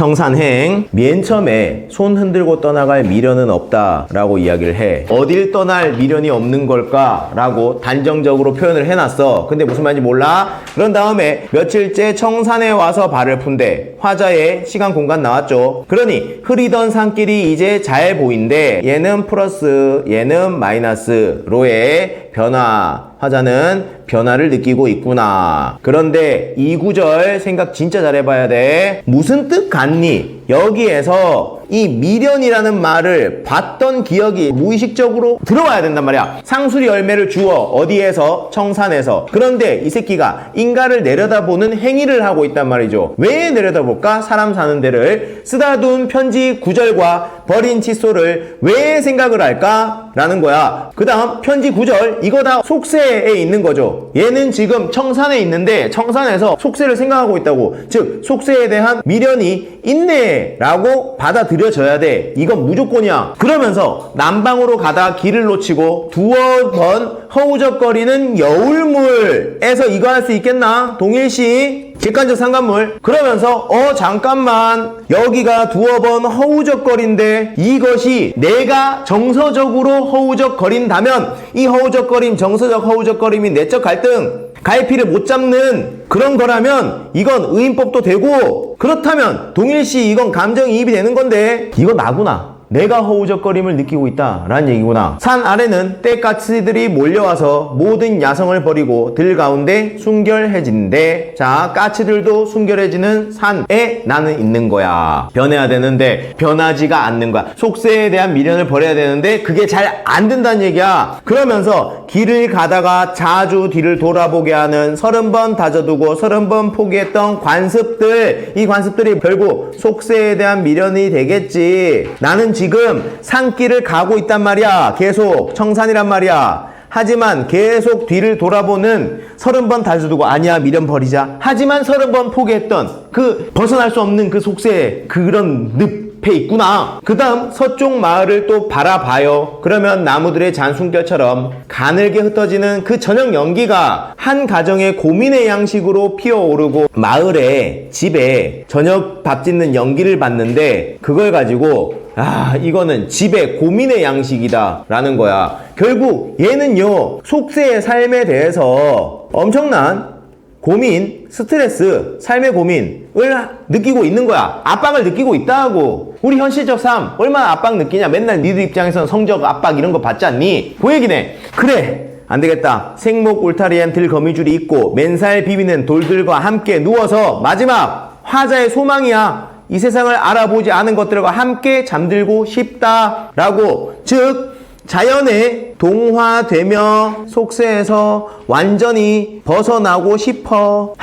청산행 맨 처음에 손 흔들고 떠나갈 미련은 없다 라고 이야기를 해. 어딜 떠날 미련이 없는 걸까 라고 단정적으로 표현을 해놨어. 근데 무슨 말인지 몰라? 그런 다음에 며칠째 청산에 와서 발을 푼대. 화자의 시간 공간 나왔죠. 그러니 흐리던 산길이 이제 잘 보인대. 얘는 플러스 얘는 마이너스로의 변화. 화자는 변화를 느끼고 있구나. 그런데 이 구절 생각 진짜 잘해봐야 돼. 무슨 뜻 같니? 여기에서 이 미련이라는 말을 봤던 기억이 무의식적으로 들어와야 된단 말이야. 상수리 열매를 주어. 어디에서? 청산에서. 그런데 이 새끼가 인가를 내려다보는 행위를 하고 있단 말이죠. 왜 내려다볼까? 사람 사는 데를 쓰다둔 편지 구절과 버린 칫솔을 왜 생각을 할까? 라는 거야. 그 다음 편지 구절 이거 다 속세에 있는 거죠. 얘는 지금 청산에 있는데 청산에서 속세를 생각하고 있다고. 즉 속세에 대한 미련이 있네 라고 받아들여져야 돼. 이건 무조건이야. 그러면서 남방으로 가다 길을 놓치고 두어 번 허우적거리는 여울물에서 이거 할 수 있겠나? 동일시 객관적 상관물. 그러면서 잠깐만 여기가 두어 번 허우적거린데 이것이 내가 정서적으로 허우적거린다면 이 허우적거림 정서적 허우적거림이 내적 갈등 갈피를 못 잡는 그런 거라면 이건 의인법도 되고 그렇다면 동일시 이건 감정이입이 되는 건데 이건 나구나. 내가 허우적거림을 느끼고 있다 라는 얘기구나. 산 아래는 떼까치들이 몰려와서 모든 야성을 버리고 들 가운데 순결해진대. 자, 까치들도 순결해지는 산에 나는 있는 거야. 변해야 되는데 변하지가 않는 거야. 속세에 대한 미련을 버려야 되는데 그게 잘 안 된다는 얘기야. 그러면서 길을 가다가 자주 뒤를 돌아보게 하는 30번 다져두고 30번 포기했던 관습들, 이 관습들이 결국 속세에 대한 미련이 되겠지. 나는 지금 산길을 가고 있단 말이야. 계속 청산이란 말이야. 하지만 계속 뒤를 돌아보는 30번 다져두고 아니야 미련 버리자. 하지만 30번 포기했던 그 벗어날 수 없는 그 속세의 그런 늪에 있구나. 그 다음 서쪽 마을을 또 바라봐요. 그러면 나무들의 잔순결처럼 가늘게 흩어지는 그 저녁 연기가 한 가정의 고민의 양식으로 피어오르고 마을에 집에 저녁 밥 짓는 연기를 봤는데 그걸 가지고 이거는 집의 고민의 양식이다 라는 거야. 결국 얘는요 속세의 삶에 대해서 엄청난 고민, 스트레스, 삶의 고민을 느끼고 있는 거야. 압박을 느끼고 있다고. 우리 현실적 삶 얼마나 압박 느끼냐. 맨날 니들 입장에서는 성적 압박 이런 거 받지 않니? 그 얘기네. 그래 안되겠다. 생목 울타리엔 들거미줄이 있고 맨살 비비는 돌들과 함께 누워서 마지막 화자의 소망이야. 이 세상을 알아보지 않은 것들과 함께 잠들고 싶다라고. 즉 자연에 동화되며 속세에서 완전히 벗어나고 싶어.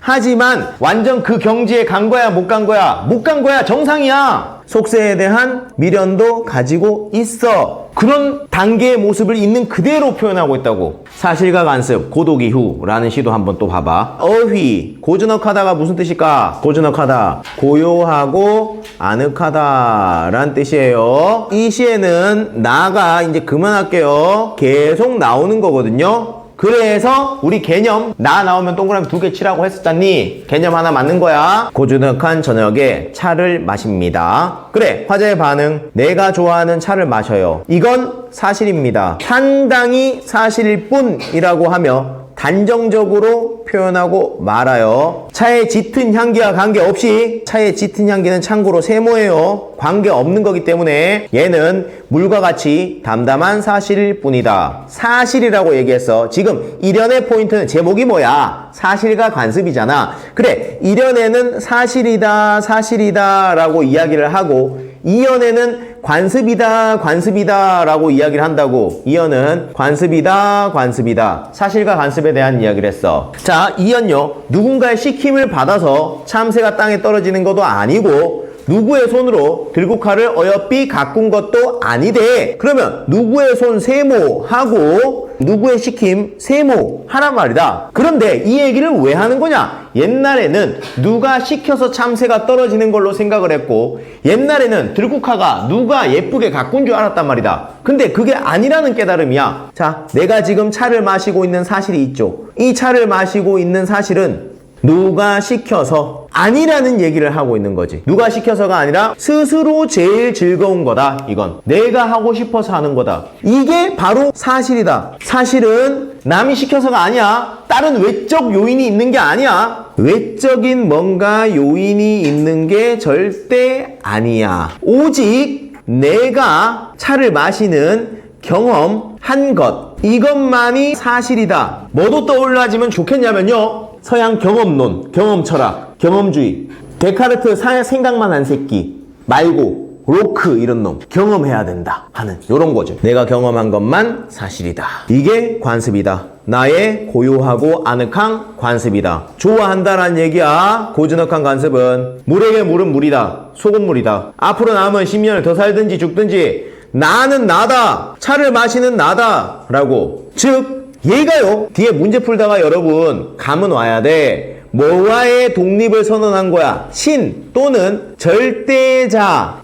하지만 완전 그 경지에 간 거야 못 간 거야? 못 간 거야. 정상이야. 속세에 대한 미련도 가지고 있어. 그런 단계의 모습을 있는 그대로 표현하고 있다고. 사실과 관습, 고도기후라는 시도 한번 또 봐봐. 어휘, 고즈넉하다가 무슨 뜻일까? 고즈넉하다, 고요하고 아늑하다 라는 뜻이에요. 이 시에는 나가 이제 그만할게요. 계속 나오는 거거든요. 그래서 우리 개념 나 나오면 동그라미 2개 치라고 했었잖니. 개념 하나 맞는 거야. 고즈넉한 저녁에 차를 마십니다. 그래 화자의 반응. 내가 좋아하는 차를 마셔요. 이건 사실입니다. 상당히 사실일 뿐이라고 하며 단정적으로 표현하고 말아요. 차의 짙은 향기와 관계없이, 차의 짙은 향기는 참고로 세모예요. 관계없는 거기 때문에 얘는 물과 같이 담담한 사실일 뿐이다. 사실이라고 얘기했어. 지금 1연의 포인트는 제목이 뭐야? 사실과 관습이잖아. 그래 1연에는 사실이다 라고 이야기를 하고 2연에는 관습이다 라고 이야기를 한다고. 2연은 관습이다 사실과 관습에 대한 이야기를 했어. 자 2연요 누군가의 시킴을 받아서 참새가 땅에 떨어지는 것도 아니고 누구의 손으로 들국화를 어여삐 가꾼 것도 아니대. 그러면 누구의 손 세모하고 누구의 시킴 세모 하란 말이다. 그런데 이 얘기를 왜 하는 거냐? 옛날에는 누가 시켜서 참새가 떨어지는 걸로 생각을 했고 옛날에는 들국화가 누가 예쁘게 가꾼 줄 알았단 말이다. 근데 그게 아니라는 깨달음이야. 자, 내가 지금 차를 마시고 있는 사실이 있죠. 이 차를 마시고 있는 사실은 누가 시켜서 아니라는 얘기를 하고 있는 거지. 누가 시켜서가 아니라 스스로 제일 즐거운 거다. 이건 내가 하고 싶어서 하는 거다. 이게 바로 사실이다. 사실은 남이 시켜서가 아니야. 다른 외적 요인이 있는 게 아니야. 외적인 뭔가 요인이 있는 게 절대 아니야. 오직 내가 차를 마시는 경험한 것, 이것만이 사실이다. 뭐도 떠올라지면 좋겠냐면요, 서양 경험론, 경험 철학, 경험주의, 데카르트 생각만 한 새끼 말고 로크 이런 놈, 경험해야 된다 하는 요런 거죠. 내가 경험한 것만 사실이다. 이게 관습이다. 나의 고요하고 아늑한 관습이다. 좋아한다란 얘기야. 고즈넉한 관습은 물에게 물은 물이다. 소금물이다. 앞으로 남은 10년을 더 살든지 죽든지 나는 나다. 차를 마시는 나다. 라고. 즉 얘가요, 뒤에 문제 풀다가 여러분 감은 와야 돼. 뭐와의 독립을 선언한 거야? 신 또는 절대자와의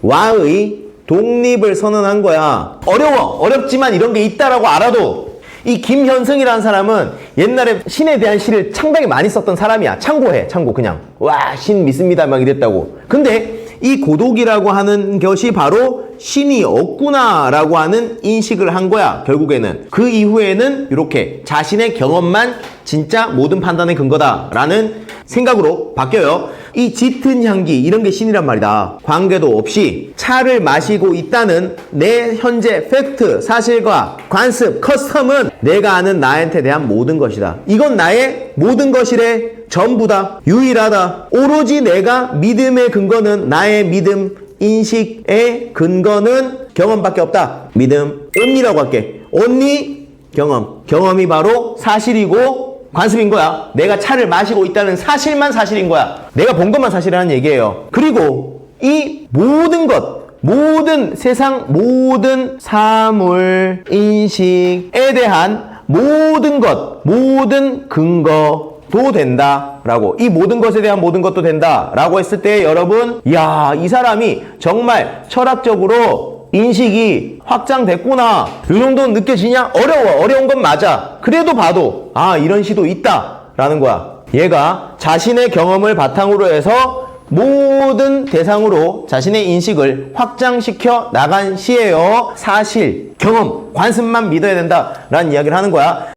독립을 선언한 거야. 어려워. 어렵지만 이런 게 있다라고 알아도, 이 김현승이라는 사람은 옛날에 신에 대한 시를 상당히 많이 썼던 사람이야. 참고해. 참고. 그냥 와, 신 믿습니다 막 이랬다고. 근데 이 고독이라고 하는 것이 바로 신이 없구나 라고 하는 인식을 한 거야. 결국에는 그 이후에는 이렇게 자신의 경험만 진짜 모든 판단의 근거다 라는 생각으로 바뀌어요. 이 짙은 향기, 이런 게 신이란 말이다. 관계도 없이 차를 마시고 있다는 내 현재 팩트, 사실과 관습, 커스텀은 내가 아는 나한테 대한 모든 것이다. 이건 나의 모든 것이래. 전부다. 유일하다. 오로지 내가 믿음의 근거는, 나의 믿음, 인식의 근거는 경험밖에 없다. 믿음, only라고 할게. only 경험. 경험이 바로 사실이고 관습인 거야. 내가 차를 마시고 있다는 사실만 사실인 거야. 내가 본 것만 사실이라는 얘기예요. 그리고 이 모든 것, 모든 세상 모든 사물, 인식에 대한 모든 것, 모든 근거도 된다 라고. 이 모든 것에 대한 모든 것도 된다 라고 했을 때 여러분, 야, 이 사람이 정말 철학적으로 인식이 확장됐구나, 이 정도는 느껴지냐? 어려워. 어려운 건 맞아. 그래도 봐도 아, 이런 시도 있다 라는 거야. 얘가 자신의 경험을 바탕으로 해서 모든 대상으로 자신의 인식을 확장시켜 나간 시예요. 사실, 경험, 관습만 믿어야 된다 라는 이야기를 하는 거야.